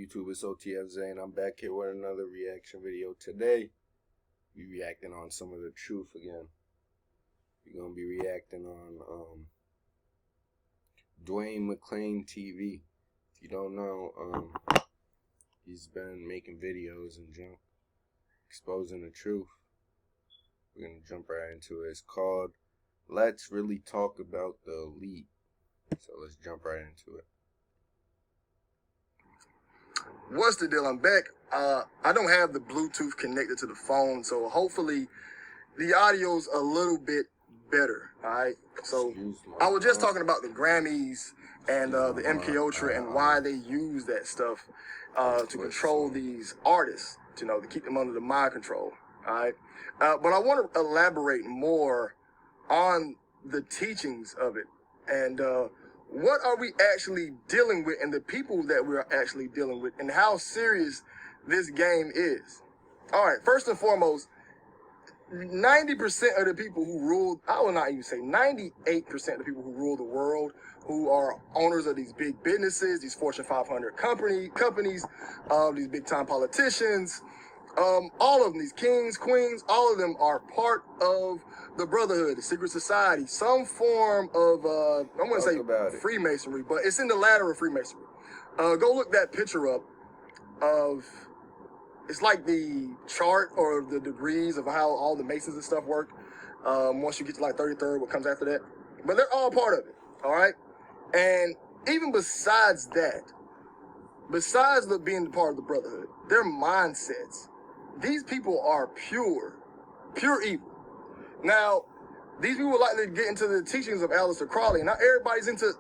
YouTube? It's OTFZ, and I'm back here with another reaction video. Today, we reacting on some of the truth again. We're gonna be reacting on Dwayne McClain TV. If you don't know, he's been making videos and junk, exposing the truth. We're gonna jump right into it. It's called "Let's Really Talk About the Elite." So let's jump right into it. What's the deal? I'm back. I don't have the Bluetooth connected to the phone, so hopefully the audio's a little bit better. All right. So I was just talking about the Grammys and the MK Ultra and why they use that stuff to control these artists, to keep them under the mind control. All right. But I want to elaborate more on the teachings of it and what are we actually dealing with and the people that we're actually dealing with and how serious this game is. All right, first and foremost, 90% of the people who rule, I will not even say 98% of the people who rule the world, who are owners of these big businesses, these Fortune 500 companies, these big time politicians, all of them, these kings, queens, all of them are part of the Brotherhood, the secret society, some form of, I wouldn't say Freemasonry, but it's in the ladder of Freemasonry. Go look that picture up of, it's like the chart or the degrees of how all the Masons and stuff work. Once you get to like 33rd, what comes after that. But they're all part of it, all right? And even besides that, besides being part of the Brotherhood, their mindsets, these people are pure evil. Now, these people like to get into the teachings of Aleister Crowley. Not everybody's into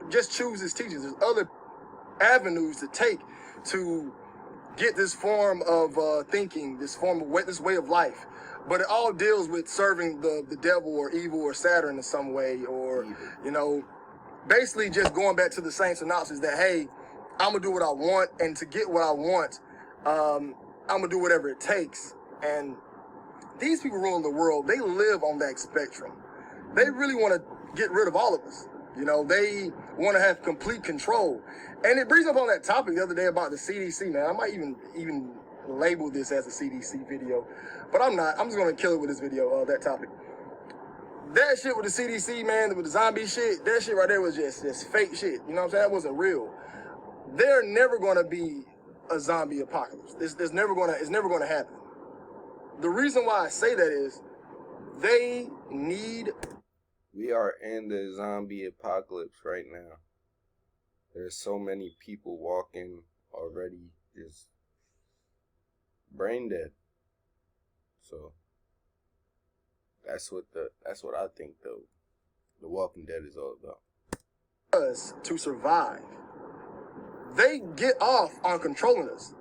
just choose his teachings. There's other avenues to take to get this form of thinking, this way of life. But it all deals with serving the devil or evil or Saturn in some way, or basically just going back to the same synopsis that, hey, I'm gonna do what I want, and to get what I want, I'm gonna do whatever it takes. And these people ruling the world, they live on that spectrum. They really want to get rid of all of us. They want to have complete control. And it brings up on that topic the other day about the CDC, man. I might even label this as a CDC video, but I'm not. I'm just going to kill it with this video, that topic. That shit with the CDC, man, with the zombie shit, that shit right there was just fake shit. You know what I'm saying? That wasn't real. They're never going to be a zombie apocalypse. It's never going to happen. The reason why I say that is they need... We are in the zombie apocalypse right now. There's so many people walking already just brain dead. So that's what I think the Walking Dead is all about. Us to survive. They get off on controlling us.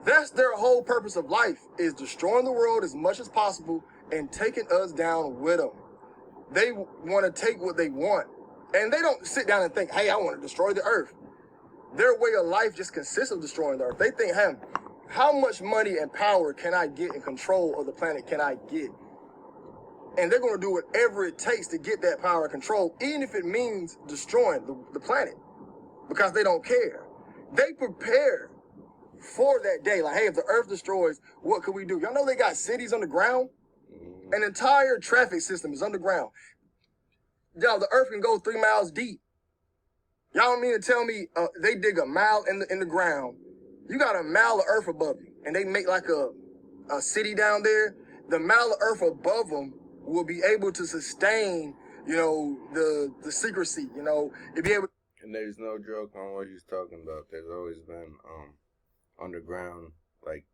That's their whole purpose of life, is destroying the world as much as possible and taking us down with them. They want to take what they want. And they don't sit down and think, hey, I want to destroy the earth. Their way of life just consists of destroying the earth. They think, hey, how much money and power can I get and control of the planet can I get? And they're going to do whatever it takes to get that power and control, even if it means destroying the planet, because they don't care. They prepare for that day. Like, hey, if the earth destroys, what could we do? Y'all know they got cities underground? An entire traffic system is underground. Y'all, the earth can go 3 miles deep. Y'all don't mean to tell me they dig a mile in the ground. You got a mile of earth above you, and they make like a city down there. The mile of earth above them will be able to sustain, the secrecy, it'd be able. And there's no joke on what he's talking about. There's always been underground, like,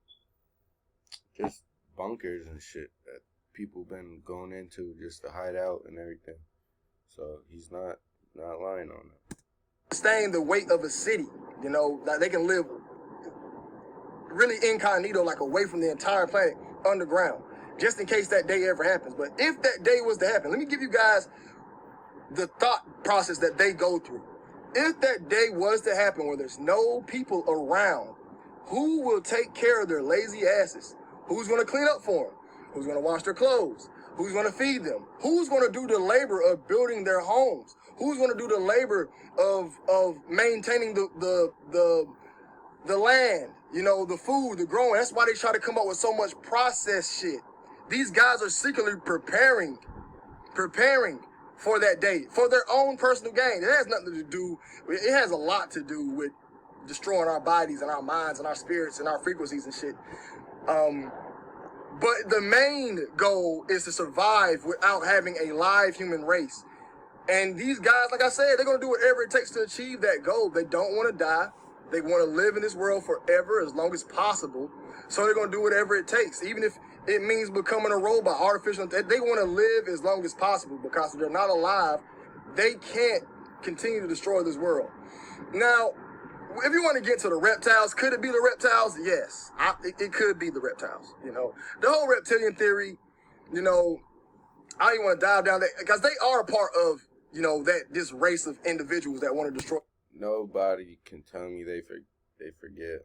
just bunkers and shit that people been going into just to hide out and everything. So he's not lying on that. Sustain the weight of a city, that they can live really incognito, like away from the entire planet, underground, just in case that day ever happens. But if that day was to happen, let me give you guys the thought process that they go through. If that day was to happen where there's no people around, who will take care of their lazy asses? Who's going to clean up for them? Who's going to wash their clothes? Who's going to feed them? Who's going to do the labor of building their homes? Who's going to do the labor of maintaining the the land, you know, the food, the growing. That's why they try to come up with so much processed shit. These guys are secretly preparing for that day, for their own personal gain. It has nothing to do, it has a lot to do with destroying our bodies and our minds and our spirits and our frequencies and shit. But the main goal is to survive without having a live human race. And these guys, like I said, they're going to do whatever it takes to achieve that goal. They don't want to die. They want to live in this world forever, as long as possible. So they're going to do whatever it takes, even if it means becoming a robot, artificial. They want to live as long as possible, because if they're not alive, they can't continue to destroy this world. Now, if you want to get to the reptiles, could it be the reptiles? Yes, it could be the reptiles. You know, the whole reptilian theory, you know, I don't even want to dive down that, because they are a part of, you know, this race of individuals that want to destroy. Nobody can tell me they forget.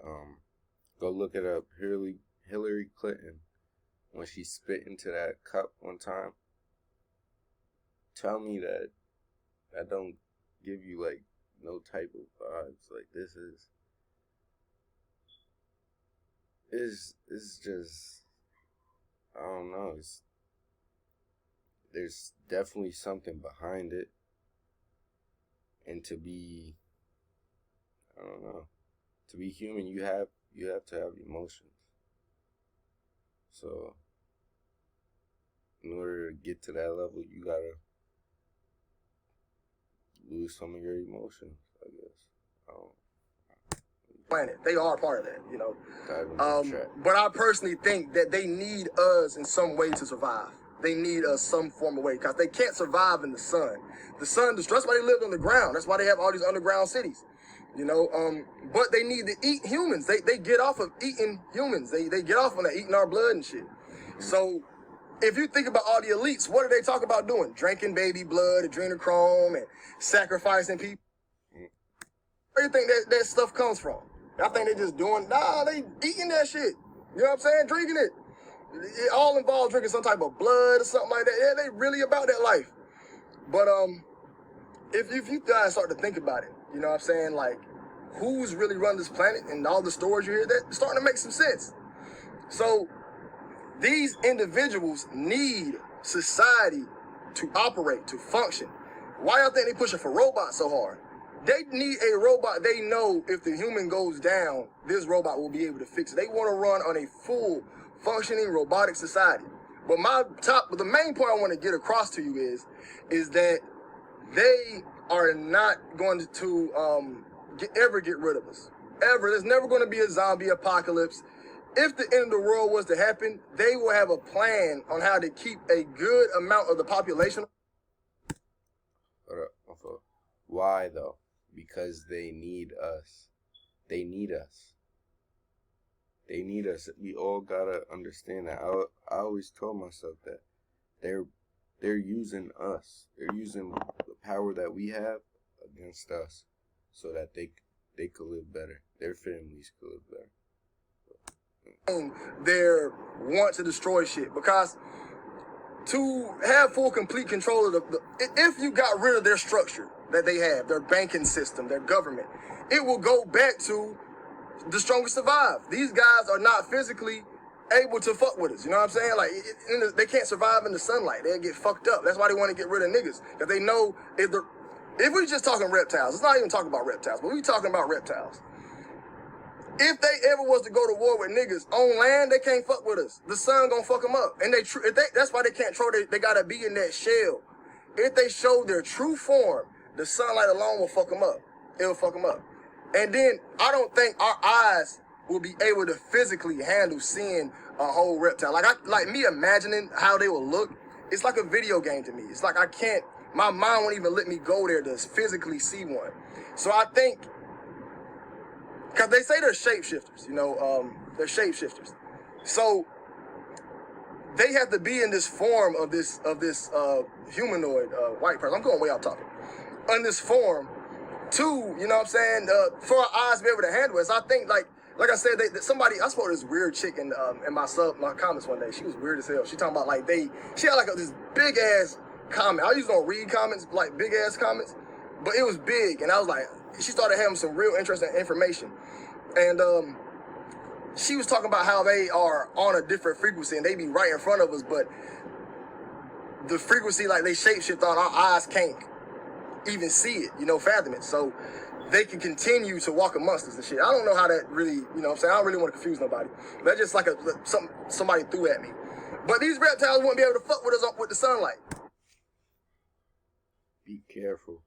Go look it up. Hillary Clinton, when she spit into that cup one time. Tell me that don't give you like no type of vibes. Like, this is just, I don't know. There's definitely something behind it, and to be, I don't know, to be human, you have to have emotions. So in order to get to that level, you gotta lose some of your emotions, I guess. Planet. They are part of that, you know. But I personally think that they need us in some way to survive. They need us some form of way, because they can't survive in the sun. The sun, that's why they live on the ground. That's why they have all these underground cities, you know. But they need to eat humans. They get off of eating humans. They get off on that, eating our blood and shit. So if you think about all the elites, what do they talk about doing? Drinking baby blood, adrenochrome, and sacrificing people. Where do you think that stuff comes from? I think they just doing, they eating that shit. You know what I'm saying? Drinking it. It all involves drinking some type of blood or something like that. Yeah, they really about that life. But if you guys start to think about it, you know what I'm saying? Like, who's really running this planet and all the stories you hear, that's starting to make some sense. So these individuals need society to operate, to function. Why y'all think they pushing for robots so hard? They need a robot. They know if the human goes down, this robot will be able to fix it. They want to run on a full functioning robotic society. But the main point I want to get across to you is that they are not going to ever get rid of us. Ever. There's never going to be a zombie apocalypse. If the end of the world was to happen, they will have a plan on how to keep a good amount of the population. Why though? Because they need us. They need us. They need us. We all gotta understand that. I always told myself that they're using us. They're using the power that we have against us, so that they could live better. Their families could live better. Their want to destroy shit, because to have full complete control of if you got rid of their structure that they have, their banking system, their government, it will go back to the strongest survive. These guys are not physically able to fuck with us. You know what I'm saying? Like, they can't survive in the sunlight. They'll get fucked up. That's why they want to get rid of niggas. Because they know if we just talking reptiles, it's not even talking about reptiles, but we talking about reptiles. If they ever was to go to war with niggas on land, they can't fuck with us. The sun gonna fuck them up. And that's why they can't throw, they gotta be in that shell. If they show their true form, the sunlight alone will fuck them up. It'll fuck them up. And then I don't think our eyes will be able to physically handle seeing a whole reptile. Like me imagining how they will look, it's like a video game to me. It's like my mind won't even let me go there to physically see one. So I think, because they say they're shapeshifters, you know, they're shapeshifters. So they have to be in this form of this humanoid white person. I'm going way off topic. On this form, too, you know what I'm saying, for our eyes to be able to handle it. So I think, like I said, I spoke to this weird chick in my comments one day. She was weird as hell. She talking about, like, she had like this big ass comment. I usually don't read comments, like big ass comments, but it was big. And I was like, she started having some real interesting information. And she was talking about how they are on a different frequency and they be right in front of us, but the frequency, like they shapeshift on, our eyes can't even see it, fathom it. So they can continue to walk amongst us and shit. I don't know how that really, what I'm saying? I don't really want to confuse nobody. That's just like something somebody threw at me. But these reptiles won't be able to fuck with us with the sunlight. Be careful.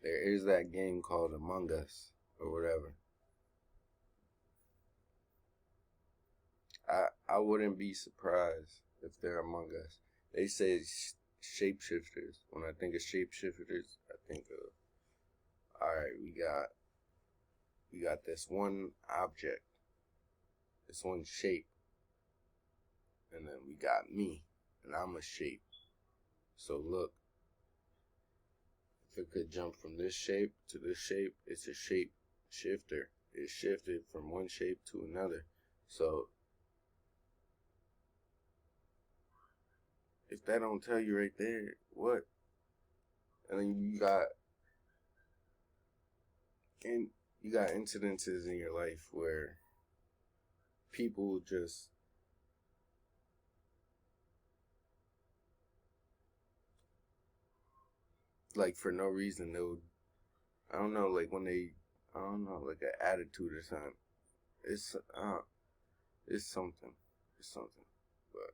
There is that game called Among Us or whatever. I wouldn't be surprised if they're among us. They say shapeshifters. When I think of shapeshifters, I think of, alright, we got this one object, this one shape, and then we got me, and I'm a shape. So look, if it could jump from this shape to this shape, it's a shape shifter. It shifted from one shape to another. So if that don't tell you right there, what? And then you got incidences in your life where people just like for no reason they'll, I don't know, like when they, I don't know, like an attitude or something. It's something. But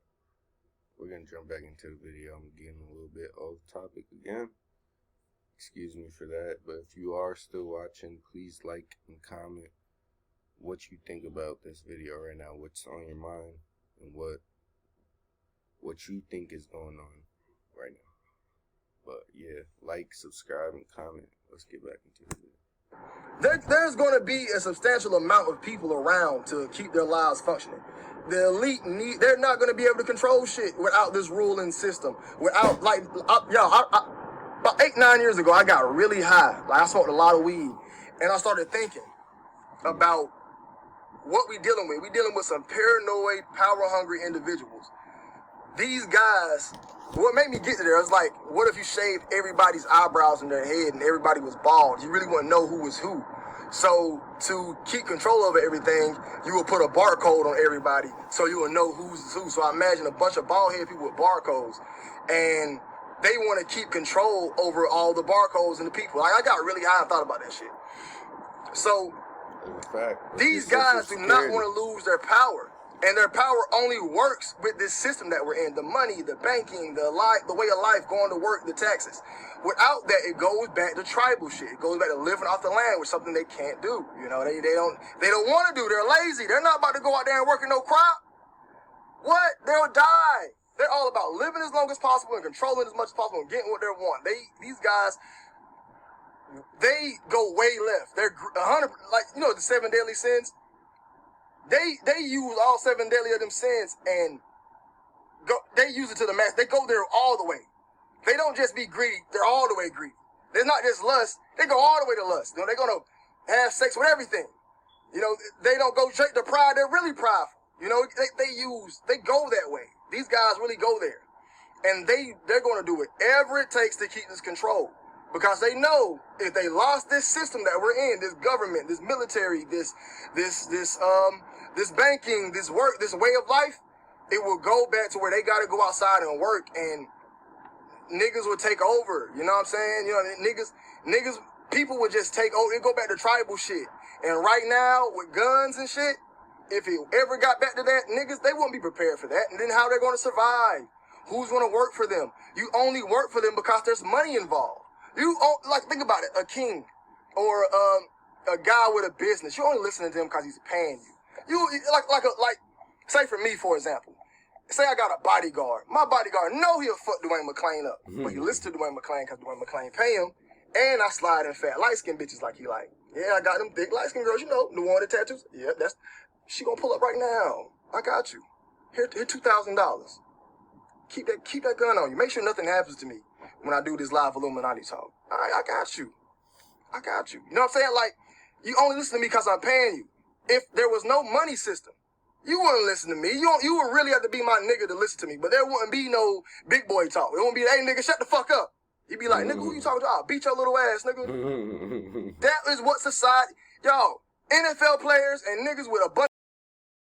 we're gonna jump back into the video. I'm getting a little bit off topic again. Excuse me for that. But if you are still watching, please like and comment what you think about this video right now. What's on your mind and what you think is going on right now. But yeah, like, subscribe, and comment. Let's get back into the video. There's going to be a substantial amount of people around to keep their lives functioning. The elite they're not going to be able to control shit without this ruling system. Without, about 8-9 years ago, I got really high. Like, I smoked a lot of weed. And I started thinking about what we dealing with. We dealing with some paranoid, power-hungry individuals. These guys, what made me get to there was like, what if you shaved everybody's eyebrows in their head and everybody was bald? You really wouldn't know who was who. So to keep control over everything, you will put a barcode on everybody so you will know who's who. So I imagine a bunch of bald-headed people with barcodes. And they want to keep control over all the barcodes and the people. Like, I got really high and thought about that shit. So these guys do not want to lose their power. And their power only works with this system that we're in. The money, the banking, the way of life, going to work, the taxes. Without that, it goes back to tribal shit. It goes back to living off the land, which is something they can't do. They don't want to do. They're lazy. They're not about to go out there and work in no crop. What? They'll die. They're all about living as long as possible and controlling as much as possible and getting what they want. These guys, they go way left. They're 100, like, the 7 deadly sins. They use all 7 deadly of them sins and they use it to the max. They go there all the way. They don't just be greedy. They're all the way greedy. They're not just lust. They go all the way to lust. They're going to have sex with everything. They don't go straight to pride. They're really prideful. They go that way. These guys really go there. And they're going to do whatever it takes to keep this control. Because they know if they lost this system that we're in, this government, this military, this banking, this work, this way of life, it will go back to where they got to go outside and work, and niggas will take over. You know what I'm saying? Niggas, people would just take over. It go back to tribal shit. And right now, with guns and shit, if it ever got back to that, niggas, they wouldn't be prepared for that. And then how they're going to survive? Who's going to work for them? You only work for them because there's money involved. Think about it, a king or a guy with a business. You only listen to him because he's paying you. Say for me, for example, say I got a bodyguard. My bodyguard know he'll fuck Dwayne McClain up, but he listen to Dwayne McClain because Dwayne McClain pay him, and I slide in fat light-skinned bitches like he like. Yeah, I got them thick light-skinned girls, the one with the tattoos. Yeah, she gonna pull up right now. I got you. Here $2,000. Keep that gun on you. Make sure nothing happens to me when I do this live Illuminati talk. I got you. I got you. You know what I'm saying? Like, you only listen to me because I'm paying you. If there was no money system, you wouldn't listen to me. You would really have to be my nigga to listen to me. But there wouldn't be no big boy talk. It wouldn't be, hey, nigga, shut the fuck up. You'd be like, nigga, who you talking to? I'll beat your little ass, nigga. That is what society... Y'all, NFL players and niggas with a bunch